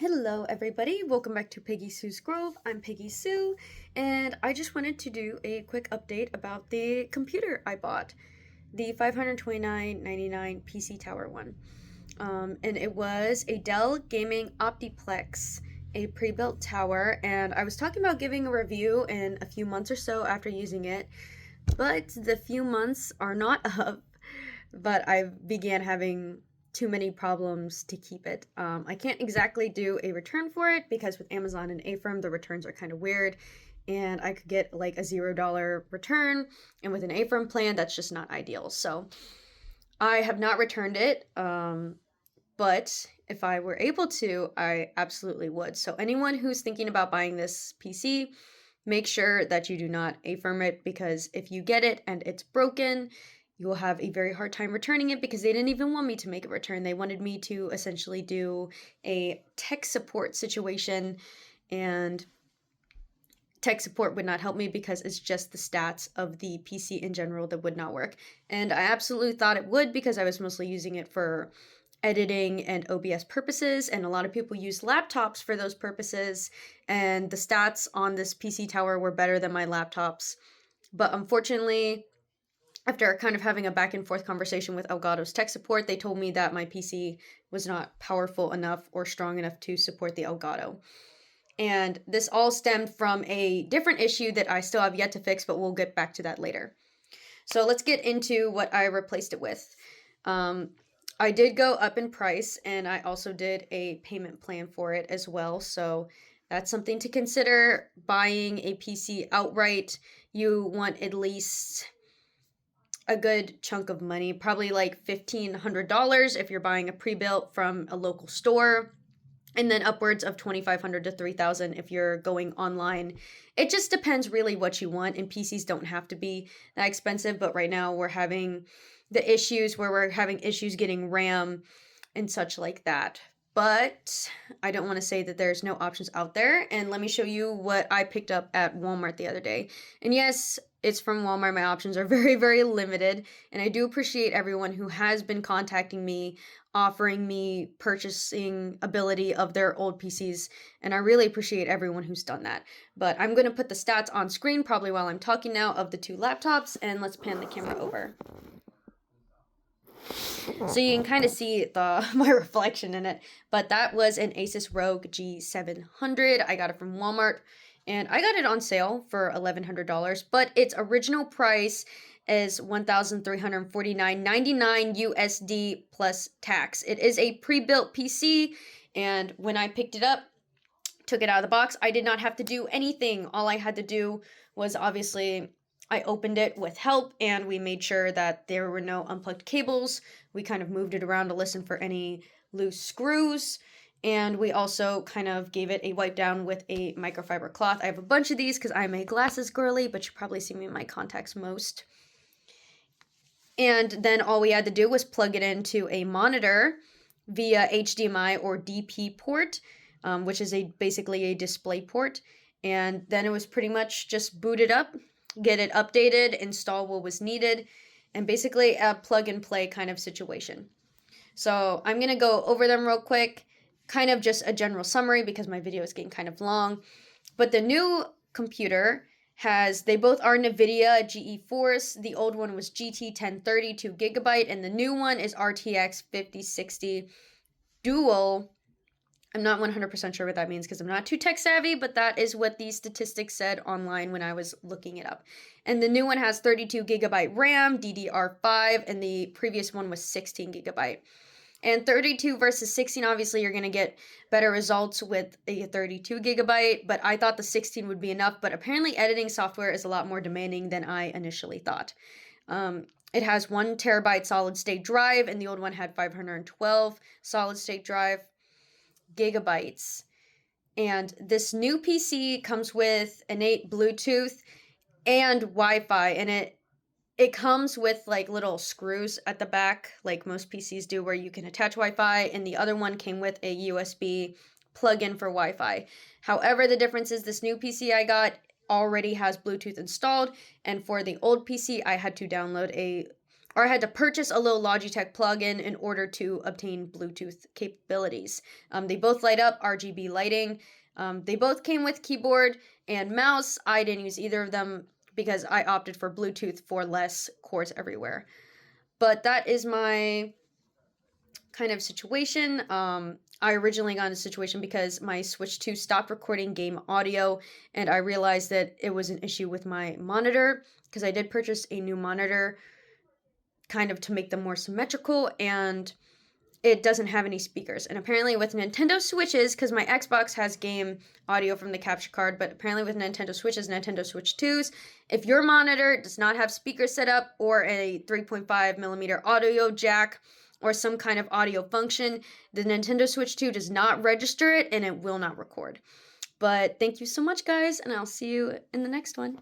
Hello everybody, welcome back to Peggy Sue's Grove. I'm Peggy Sue, and I just wanted to do a quick update about the computer I bought, the $529.99 PC Tower one. And it was a Dell Gaming Optiplex, a pre-built tower, and I was talking about giving a review in a few months or so after using it, but the few months are not up, but I began having too many problems to keep it. I can't exactly do a return for it because with Amazon and Affirm, the returns are kind of weird, and I could get like a $0 return, and with an Affirm plan, that's just not ideal. So I have not returned it, but if I were able to, I absolutely would. So anyone who's thinking about buying this PC, make sure that you do not Affirm it, because if you get it and it's broken, you will have a very hard time returning it because they didn't even want me to make a return. They wanted me to essentially do a tech support situation, and tech support would not help me because it's just the stats of the PC in general that would not work. And I absolutely thought it would because I was mostly using it for editing and OBS purposes, and a lot of people use laptops for those purposes, and the stats on this PC tower were better than my laptops. But unfortunately, after kind of having a back and forth conversation with Elgato's tech support, they told me that my PC was not powerful enough or strong enough to support the Elgato. And this all stemmed from a different issue that I still have yet to fix, but we'll get back to that later. So let's get into what I replaced it with. I did go up in price, and I also did a payment plan for it as well. So that's something to consider. Buying a PC outright, you want at least a good chunk of money, probably like $1,500 if you're buying a pre-built from a local store, and then upwards of $2,500 to $3,000 if you're going online. It just depends really what you want, and PCs don't have to be that expensive, but right now we're having the issues where we're having issues getting RAM and such like that. But I don't want to say that there's no options out there, and let me show you what I picked up at Walmart the other day. And yes, it's from Walmart. My options are very, very limited, and I do appreciate everyone who has been contacting me, offering me purchasing ability of their old PCs, and I really appreciate everyone who's done that. But I'm going to put the stats on screen probably while I'm talking now of the two laptops, and let's pan the camera over. So you can kind of see my reflection in it, but that was an ASUS ROG G700. I got it from Walmart, and I got it on sale for $1,100, but its original price is $1,349.99 USD plus tax. It is a pre-built PC, and when I picked it up, took it out of the box, I did not have to do anything. All I had to do was obviously I opened it with help, and we made sure that there were no unplugged cables. We kind of moved it around to listen for any loose screws, and we also kind of gave it a wipe down with a microfiber cloth. I have a bunch of these because I'm a glasses girly, but you probably see me in my contacts most. And then all we had to do was plug it into a monitor via HDMI or DP port, which is basically a display port. And then it was pretty much just boot it up, get it updated, install what was needed, and basically a plug and play kind of situation. So I'm going to go over them real quick, kind of just a general summary because my video is getting kind of long. But the new computer they both are NVIDIA GeForce. The old one was GT 1030 2GB, and the new one is RTX 5060 Dual. I'm not 100% sure what that means because I'm not too tech savvy, but that is what these statistics said online when I was looking it up. And the new one has 32GB RAM, DDR5, and the previous one was 16GB. And 32 versus 16, obviously you're going to get better results with a 32GB, but I thought the 16 would be enough, but apparently editing software is a lot more demanding than I initially thought. It has 1 terabyte solid state drive, and the old one had 512 solid state drive gigabytes. And this new PC comes with innate Bluetooth and Wi-Fi, and it comes with like little screws at the back like most PCs do where you can attach Wi-Fi, and the other one came with a USB plug-in for Wi-Fi. However, the difference is this new PC I got already has Bluetooth installed, and for the old PC I had to download a or I had to purchase a little Logitech plugin in order to obtain Bluetooth capabilities. They both light up, RGB lighting. They both came with keyboard and mouse. I didn't use either of them because I opted for Bluetooth for less cords everywhere. But that is my kind of situation. I originally got in a situation because my Switch 2 stopped recording game audio, and I realized that it was an issue with my monitor, because I did purchase a new monitor kind of to make them more symmetrical, and it doesn't have any speakers. And apparently with Nintendo Switches, because my Xbox has game audio from the capture card, but apparently with Nintendo Switches, Nintendo Switch 2s, if your monitor does not have speakers set up or a 3.5 millimeter audio jack or some kind of audio function, the Nintendo Switch 2 does not register it and it will not record. But thank you so much, guys, and I'll see you in the next one.